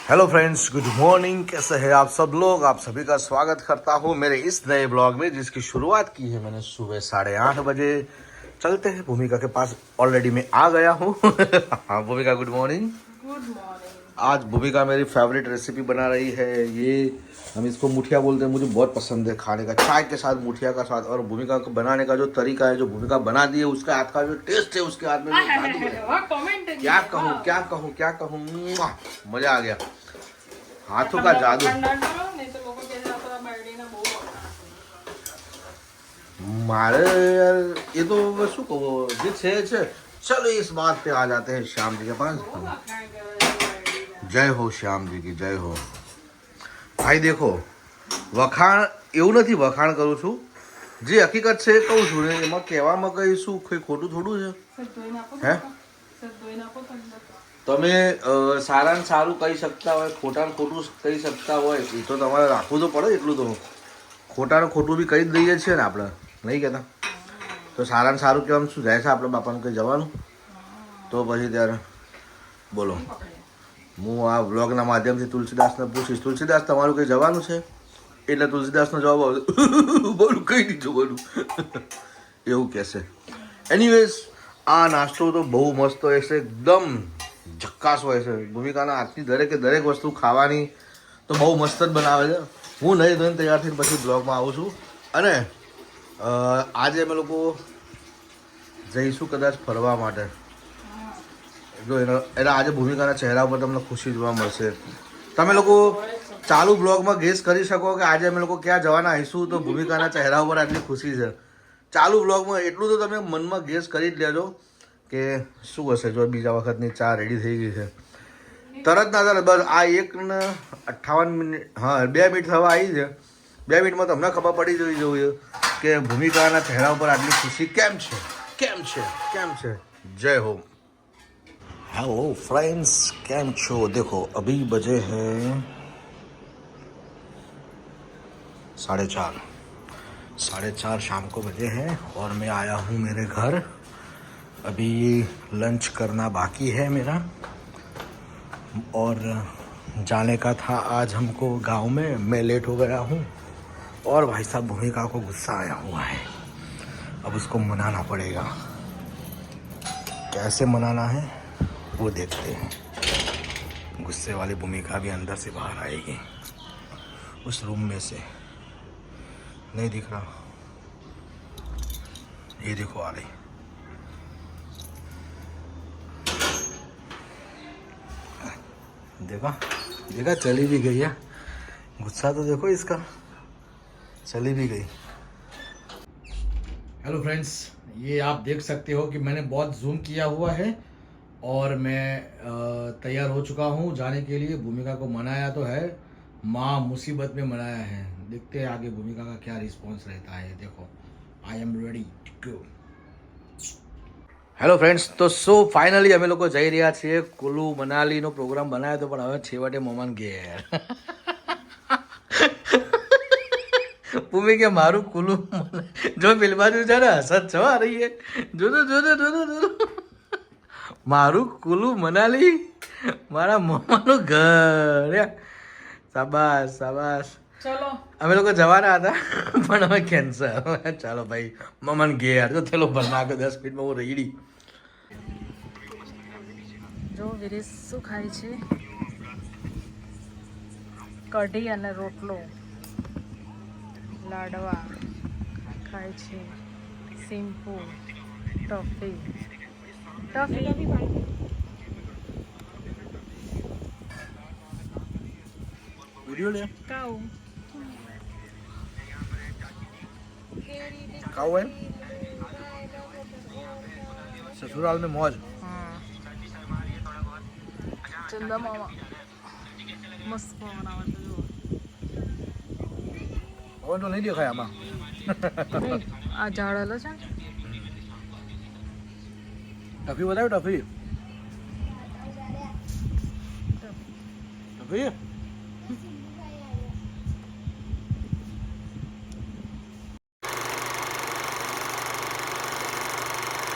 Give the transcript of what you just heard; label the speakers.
Speaker 1: Hello friends, good morning. कैसे हैं आप सब लोग? आप सभी का स्वागत करता हूं मेरे इस नए ब्लॉग में, जिसकी शुरुआत की है मैंने सुबह 8:30 बजे। चलते हैं भूमिका के पास। ऑलरेडी मैं आ गया हूं। हाँ भूमिका, गुड मॉर्निंग।
Speaker 2: Good morning.
Speaker 1: आज भूमिका मेरी फेवरेट रेसिपी बना रही है। ये हम इसको मुठिया बोलते हैं। मुझे बहुत पसंद है खाने का, चाय के साथ मुठिया का स्वाद। और भूमिका को बनाने का जो तरीका है, जो भूमिका बना दी है, उसका हाथ का जो टेस्ट है, उसके हाथ में जो जादू है, क्या कहूँ क्या कहूँ क्या कहूँ, मजा आ गया। हाथों का जादू। मारे यार, ये तो શું કહું, જે છે। चलो इस बात पे आ जाते हैं श्याम जी के पास। जय हो श्याम जी की, जय हो। ભાઈ દેખો, વખાણ એવું નથી, વખાણ કરું છું, જે હકીકત છે એ કહું છું ને, એમાં કહેવામાં કઈ શું કઈ ખોટું થોડું છે? હે, તમે સારાને સારું કહી શકતા હોય, ખોટાને ખોટું કહી શકતા હોય, એ તો તમારે રાખવું તો પડે એટલું તો। ખોટાને ખોટું બી કહી જ દઈએ છીએ ને આપણે, નહીં કહેતા? તો સારાને સારું કહેવાનું શું જાય છે આપણે બાપાને કંઈ જવાનું? તો પછી ત્યારે બોલો, હું આ વ્લોગના માધ્યમથી તુલસીદાસને પૂછીશ, તુલસીદાસ તમારું કંઈ જવાનું છે? એટલે તુલસીદાસનો જવાબ આવશે, બોલું કહી દીધું, બોલું એવું કહેશે। એનીવેઝ, આ નાસ્તો તો બહુ મસ્ત હોય છે, એકદમ ઝક્કાસ હોય છે। ભૂમિકાના હાથની દરેકે દરેક વસ્તુ ખાવાની તો બહુ મસ્ત જ બનાવે છે। હું નહીં ધોઈને તૈયાર થઈને પછી બ્લોગમાં આવું છું। અને આજે અમે લોકો જઈશું કદાચ ફરવા માટે। જો એટલે આજે ભૂમિકાના ચહેરા ઉપર તમને ખુશી જોવા મળશે। તમે લોકો ચાલુ બ્લોગમાં ગેસ કરી શકો કે આજે અમે લોકો ક્યાં જવાના આવીશું, તો ભૂમિકાના ચહેરા ઉપર આટલી ખુશી છે ચાલુ બ્લોગમાં। એટલું તો તમે મનમાં ગેસ કરી જ લેજો કે શું હશે। જો બીજા વખતની ચા રેડી થઈ ગઈ છે, તરત ના તરત બસ આ 1:58, હા 2 મિનિટ થવા આવી છે। 2 મિનિટમાં તમને ખબર પડી જવી જોઈએ કે ભૂમિકાના ચહેરા ઉપર આટલી ખુશી કેમ છે, કેમ છે, કેમ છે। જય હો। हेलो फ्रेंड्स, कैम छो? देखो अभी बजे हैं 4:30 शाम को बजे हैं और मैं आया हूँ मेरे घर। अभी लंच करना बाकी है मेरा, और जाने का था आज हमको गांव में। मैं लेट हो गया हूँ और भाई साहब भूमिका को गुस्सा आया हुआ है। अब उसको मनाना पड़ेगा। कैसे मनाना है वो देखते हैं। गुस्से वाली भूमिका भी अंदर से बाहर आएगी, उस रूम में से। नहीं दिख रहा, ये देखो आ रही। देखा देखा, चली भी गई है। गुस्सा तो देखो इसका, चली भी गई। हेलो फ्रेंड्स, ये आप देख सकते हो कि मैंने बहुत जूम किया हुआ है और मैं तैयार हो चुका हूँ जाने के लिए। भूमिका को मनाया तो है, माँ मुसीबत में मनाया है। देखते हैं आगे भूमिका का क्या रिस्पॉन्स रहता है। देखो, I am ready to go. Hello friends, તો ફાઇનલી અમે લોકો જઈ રહ્યા છીએ કુલુ મનાલીનો પ્રોગ્રામ બનાવ્યો હતો, પણ હવે છેવટે મોમાન ઘેર। ભૂમિ કે મારું કુલુ જો પેલી બાજુ છે ને હસત છો આ રહી है, જોજો જોજો જોજો જોજો, મારું કુલુ મનાલી, મારા મોમાનું ઘર। શાબાશ શાબાશ।
Speaker 2: ચલો
Speaker 1: અમે લોકો જવાના હતા પણ હવે કેન્સલ। ચાલો ભાઈ મમન ઘેર, તો ચલો ભરના કે 10 મિનિટમાં હું રેડી।
Speaker 2: જો વિરેશ શું ખાય છે? કઢી અને રોટલો, લાડવા ખાય છે, સિમ્પુ, ટોફી ટોફી
Speaker 1: वीडियो ले
Speaker 2: કાઉ
Speaker 1: खाओ है। ससुराल में मौज।
Speaker 2: ચંદા મામા મસ્ત બનાવે છે જો।
Speaker 1: और तो नहीं देखा आमा।
Speaker 2: આ ઝાડેલો છે
Speaker 1: टफी बताओ, टफी टफी